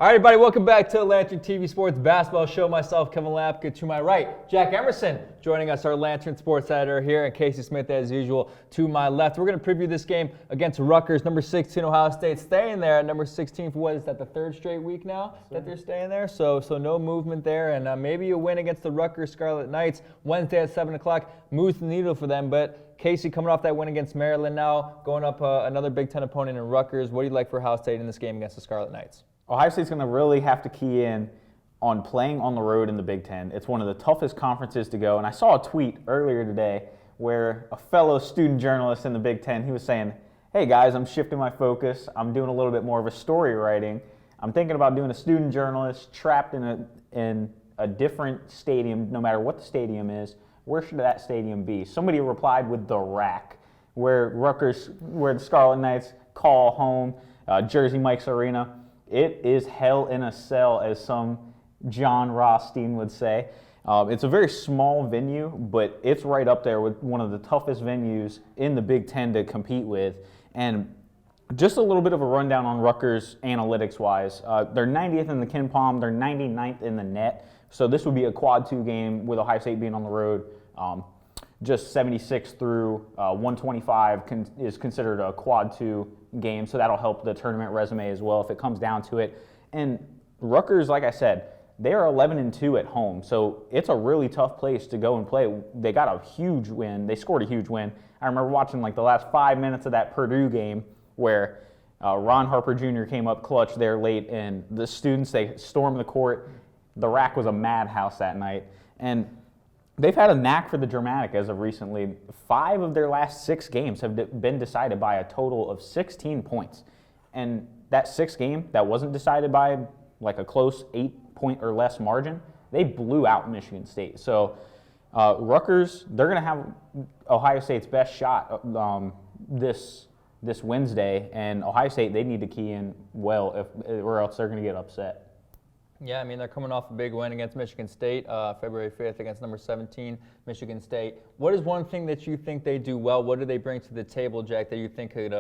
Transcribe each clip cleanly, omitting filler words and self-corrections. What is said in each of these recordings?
All right, everybody, welcome back to Lantern TV Sports Basketball Show. Myself, Kevin Lapka, to my right, Jack Emerson, joining us, our Lantern Sports editor here, and Casey Smith, as usual, to my left. We're going to preview this game against Rutgers, number 16, Ohio State, staying there at number 16 for what is that, the third straight week now that they're staying there? So no movement there, and maybe a win against the Rutgers Scarlet Knights Wednesday at 7 o'clock moves the needle for them, but Casey, coming off that win against Maryland now, going up another Big Ten opponent in Rutgers, what do you like for Ohio State in this game against the Scarlet Knights? Ohio State's going to really have to key in on playing on the road in the Big Ten. It's one of the toughest conferences to go. And I saw a tweet earlier today where a fellow student journalist in the Big Ten, he was saying, hey guys, I'm shifting my focus. I'm doing a little bit more of a story writing. I'm thinking about doing a student journalist trapped in a different stadium, no matter what the stadium is. Where should that stadium be? Somebody replied with the Rack, where the Scarlet Knights call home, Jersey Mike's Arena. It is hell in a cell, as some John Rothstein would say. It's a very small venue, but it's right up there with one of the toughest venues in the Big Ten to compete with. And just a little bit of a rundown on Rutgers analytics-wise. They're 90th in the KenPom. They're 99th in the net. So this would be a quad 2 game with Ohio State being on the road. Just 76 through 125 is considered a quad 2 game, so that'll help the tournament resume as well if it comes down to it. And Rutgers, like I said, they are 11-2 at home, so it's a really tough place to go and play. They got a huge win. They scored a huge win. I remember watching like the last 5 minutes of that Purdue game where Ron Harper Jr. came up clutch there late, and the students, they stormed the court. The Rack was a madhouse that night. And they've had a knack for the dramatic as of recently. 5 of their last 6 games have been decided by a total of 16 points. And that 6th game that wasn't decided by like a close 8-point or less margin, they blew out Michigan State. So Rutgers, they're going to have Ohio State's best shot this Wednesday. And Ohio State, they need to key in well or else they're going to get upset. Yeah, I mean, they're coming off a big win against Michigan State, February 5th against number 17, Michigan State. What is one thing that you think they do well? What do they bring to the table, Jack, that you think could,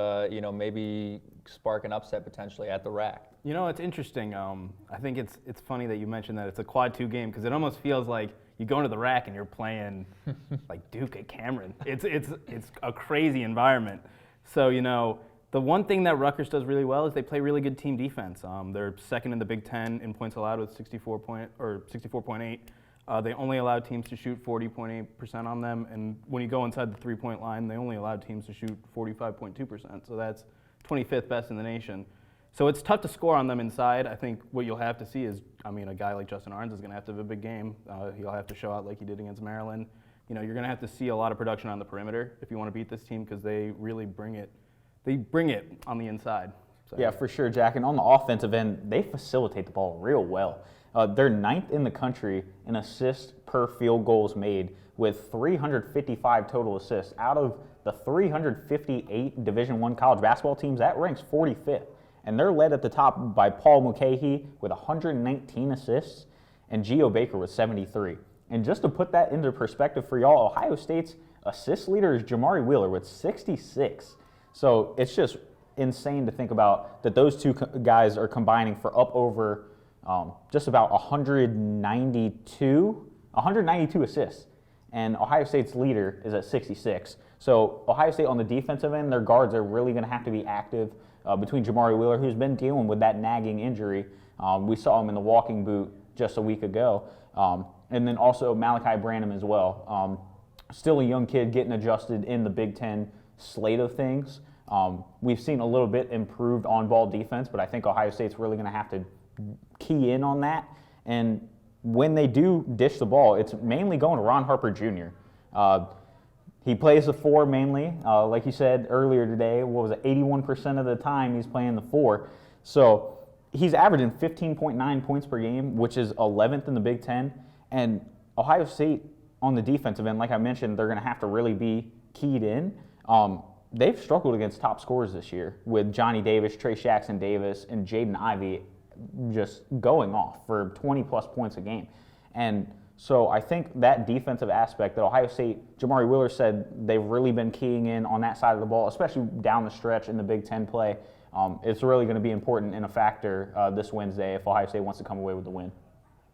maybe spark an upset potentially at the Rack? You know, it's interesting. I think it's funny that you mentioned that it's a quad 2 game because it almost feels like you go into the Rack and you're playing like Duke at Cameron. It's a crazy environment. So, the one thing that Rutgers does really well is they play really good team defense. They're second in the Big Ten in points allowed with 64.8. They only allow teams to shoot 40.8% on them, and when you go inside the 3-point line, they only allow teams to shoot 45.2%. So that's 25th best in the nation. So it's tough to score on them inside. I think what you'll have to see is, a guy like Justin Arns is going to have to have a big game. He'll have to show out like he did against Maryland. You're going to have to see a lot of production on the perimeter if you want to beat this team because they really bring it. They bring it on the inside. So. Yeah, for sure, Jack. And on the offensive end, they facilitate the ball real well. They're 9th in the country in assists per field goals made with 355 total assists. Out of the 358 Division I college basketball teams, that ranks 45th. And they're led at the top by Paul Mulcahy with 119 assists and Geo Baker with 73. And just to put that into perspective for y'all, Ohio State's assist leader is Jamari Wheeler with 66. So it's just insane to think about that those two guys are combining for up over just about 192 assists. And Ohio State's leader is at 66. So Ohio State on the defensive end, their guards are really going to have to be active between Jamari Wheeler, who's been dealing with that nagging injury. We saw him in the walking boot just a week ago. And then also Malachi Branham as well. Still a young kid getting adjusted in the Big Ten slate of things. We've seen a little bit improved on-ball defense, but I think Ohio State's really going to have to key in on that. And when they do dish the ball, it's mainly going to Ron Harper Jr. He plays the 4 mainly. Like you said earlier today, 81% of the time he's playing the 4. So he's averaging 15.9 points per game, which is 11th in the Big Ten. And Ohio State on the defensive end, like I mentioned, they're going to have to really be keyed in. They've struggled against top scorers this year with Johnny Davis, Trey Jackson Davis, and Jaden Ivey just going off for 20-plus points a game. And so I think that defensive aspect that Ohio State, Jamari Wheeler said they've really been keying in on that side of the ball, especially down the stretch in the Big Ten play. it's really going to be important and a factor this Wednesday if Ohio State wants to come away with the win.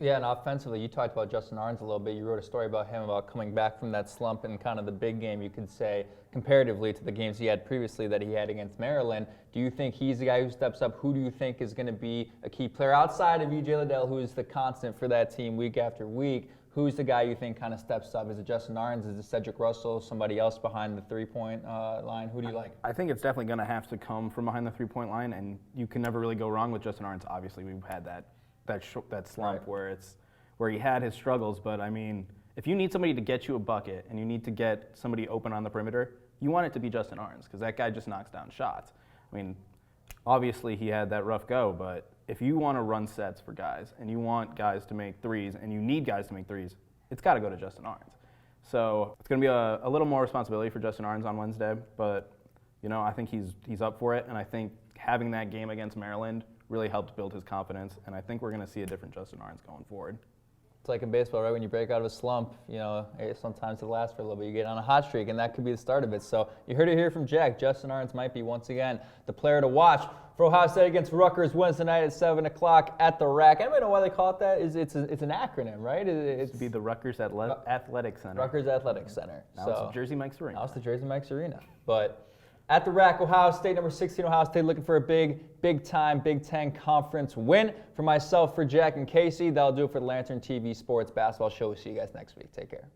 Yeah, and offensively, you talked about Justin Arns a little bit. You wrote a story about him, about coming back from that slump in kind of the big game, you could say, comparatively to the games he had previously that he had against Maryland. Do you think he's the guy who steps up? Who do you think is going to be a key player outside of E.J. Liddell, who is the constant for that team week after week? Who's the guy you think kind of steps up? Is it Justin Arns? Is it Cedric Russell? Somebody else behind the three-point line? Who do you like? I think it's definitely going to have to come from behind the three-point line, and you can never really go wrong with Justin Arns. Obviously, we've had that slump where he had his struggles, but I mean, if you need somebody to get you a bucket and you need to get somebody open on the perimeter, you want it to be Justin Arns because that guy just knocks down shots. I mean, obviously he had that rough go, but if you want to run sets for guys and you want guys to make threes and you need guys to make threes, it's got to go to Justin Arns. So it's going to be a little more responsibility for Justin Arns on Wednesday, but I think he's up for it, and I think having that game against Maryland really helped build his confidence, and I think we're going to see a different Justin Arns going forward. It's like in baseball, right? When you break out of a slump, sometimes it lasts for a little bit. You get on a hot streak, and that could be the start of it. So you heard it here from Jack. Justin Arns might be, once again, the player to watch for Ohio State against Rutgers Wednesday night at 7 o'clock at the Rack. Anybody know why they call it that? It's an acronym, right? It's to be the Rutgers Athletic Center. Rutgers Athletic Center. Now it's the Jersey Mike's Arena. Now it's the Jersey Mike's Arena. But at the Rack, Ohio State, number 16 Ohio State, looking for a big-time Big Ten Conference win. For myself, for Jack and Casey, that'll do it for the Lantern TV Sports Basketball Show. We'll see you guys next week. Take care.